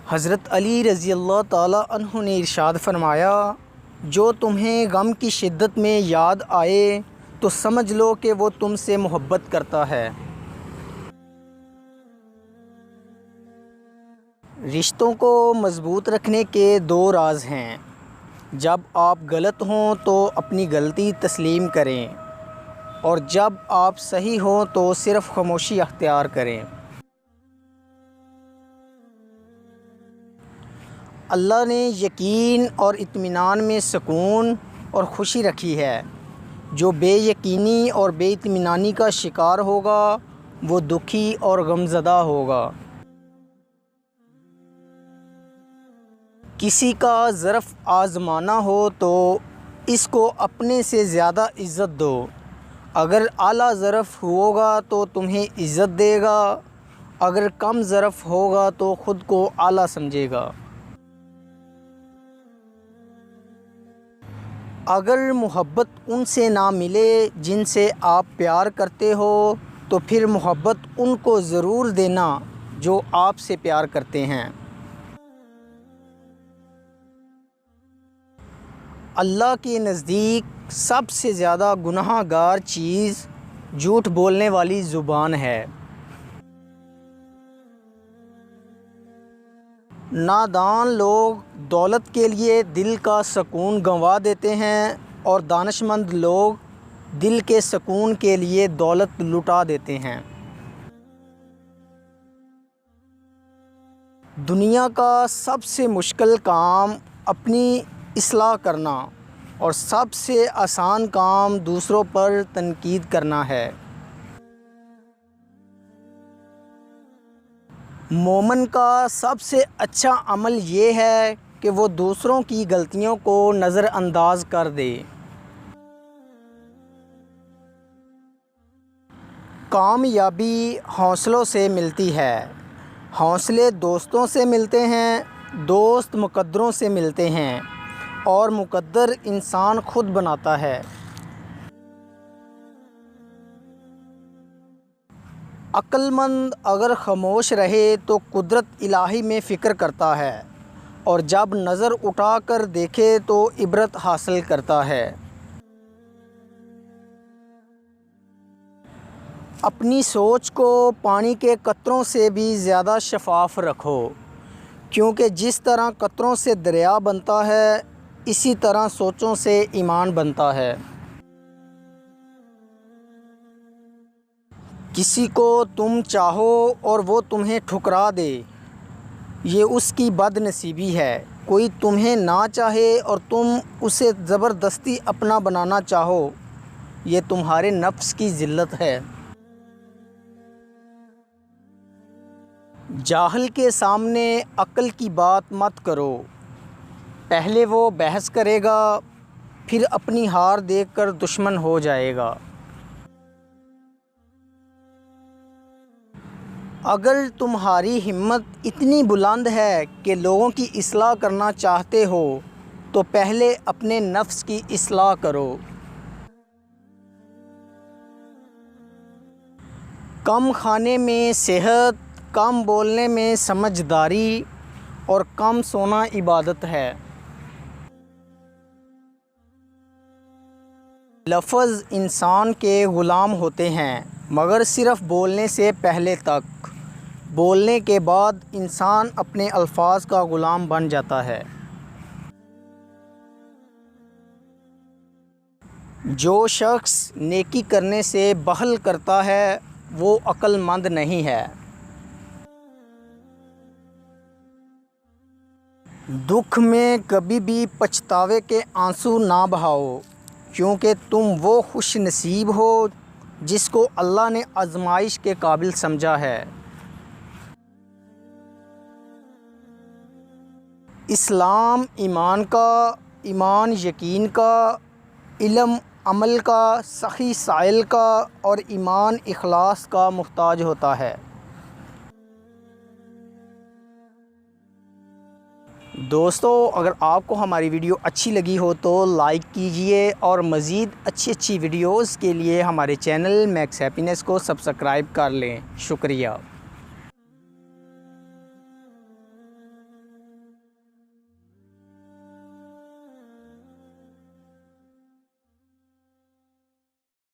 حضرت علی رضی اللہ تعالیٰ عنہ نے ارشاد فرمایا، جو تمہیں غم کی شدت میں یاد آئے تو سمجھ لو کہ وہ تم سے محبت کرتا ہے۔ رشتوں کو مضبوط رکھنے کے دو راز ہیں۔ جب آپ غلط ہوں تو اپنی غلطی تسلیم کریں، اور جب آپ صحیح ہوں تو صرف خاموشی اختیار کریں۔ اللہ نے یقین اور اطمینان میں سکون اور خوشی رکھی ہے۔ جو بے یقینی اور بے اطمینانی کا شکار ہوگا وہ دکھی اور غمزدہ ہوگا۔ کسی کا ظرف آزمانا ہو تو اس کو اپنے سے زیادہ عزت دو۔ اگر اعلیٰ ظرف ہوگا تو تمہیں عزت دے گا، اگر کم ظرف ہوگا تو خود کو اعلیٰ سمجھے گا۔ اگر محبت ان سے نہ ملے جن سے آپ پیار کرتے ہو تو پھر محبت ان کو ضرور دینا جو آپ سے پیار کرتے ہیں۔ اللہ کے نزدیک سب سے زیادہ گناہ گار چیز جھوٹ بولنے والی زبان ہے۔ نادان لوگ دولت کے لیے دل کا سکون گنوا دیتے ہیں، اور دانشمند لوگ دل کے سکون کے لیے دولت لٹا دیتے ہیں۔ دنیا کا سب سے مشکل کام اپنی اصلاح کرنا اور سب سے آسان کام دوسروں پر تنقید کرنا ہے۔ مومن کا سب سے اچھا عمل یہ ہے کہ وہ دوسروں کی غلطیوں کو نظر انداز کر دے۔ کامیابی حوصلوں سے ملتی ہے، حوصلے دوستوں سے ملتے ہیں، دوست مقدروں سے ملتے ہیں، اور مقدر انسان خود بناتا ہے۔ عقل مند اگر خاموش رہے تو قدرت الہی میں فکر کرتا ہے، اور جب نظر اٹھا کر دیکھے تو عبرت حاصل کرتا ہے۔ اپنی سوچ کو پانی کے قطروں سے بھی زیادہ شفاف رکھو، کیونکہ جس طرح قطروں سے دریا بنتا ہے اسی طرح سوچوں سے ایمان بنتا ہے۔ کسی کو تم چاہو اور وہ تمہیں ٹھکرا دے، یہ اس کی بد نصیبی ہے۔ کوئی تمہیں نہ چاہے اور تم اسے زبردستی اپنا بنانا چاہو، یہ تمہارے نفس کی ذلت ہے۔ جاہل کے سامنے عقل کی بات مت کرو، پہلے وہ بحث کرے گا پھر اپنی ہار دیکھ کر دشمن ہو جائے گا۔ اگر تمہاری ہمت اتنی بلند ہے کہ لوگوں کی اصلاح کرنا چاہتے ہو تو پہلے اپنے نفس کی اصلاح کرو۔ کم کھانے میں صحت، کم بولنے میں سمجھداری، اور کم سونا عبادت ہے۔ لفظ انسان کے غلام ہوتے ہیں مگر صرف بولنے سے پہلے تک، بولنے کے بعد انسان اپنے الفاظ کا غلام بن جاتا ہے۔ جو شخص نیکی کرنے سے بخل کرتا ہے وہ عقل مند نہیں ہے۔ دکھ میں کبھی بھی پچھتاوے کے آنسو نہ بہاؤ، کیونکہ تم وہ خوش نصیب ہو جس کو اللہ نے آزمائش کے قابل سمجھا ہے۔ اسلام ایمان کا، ایمان یقین کا، علم عمل کا، سخی سائل کا، اور ایمان اخلاص کا محتاج ہوتا ہے۔ دوستو، اگر آپ کو ہماری ویڈیو اچھی لگی ہو تو لائک کیجئے، اور مزید اچھی ویڈیوز کے لیے ہمارے چینل میکس ہیپینس کو سبسکرائب کر لیں۔ شکریہ۔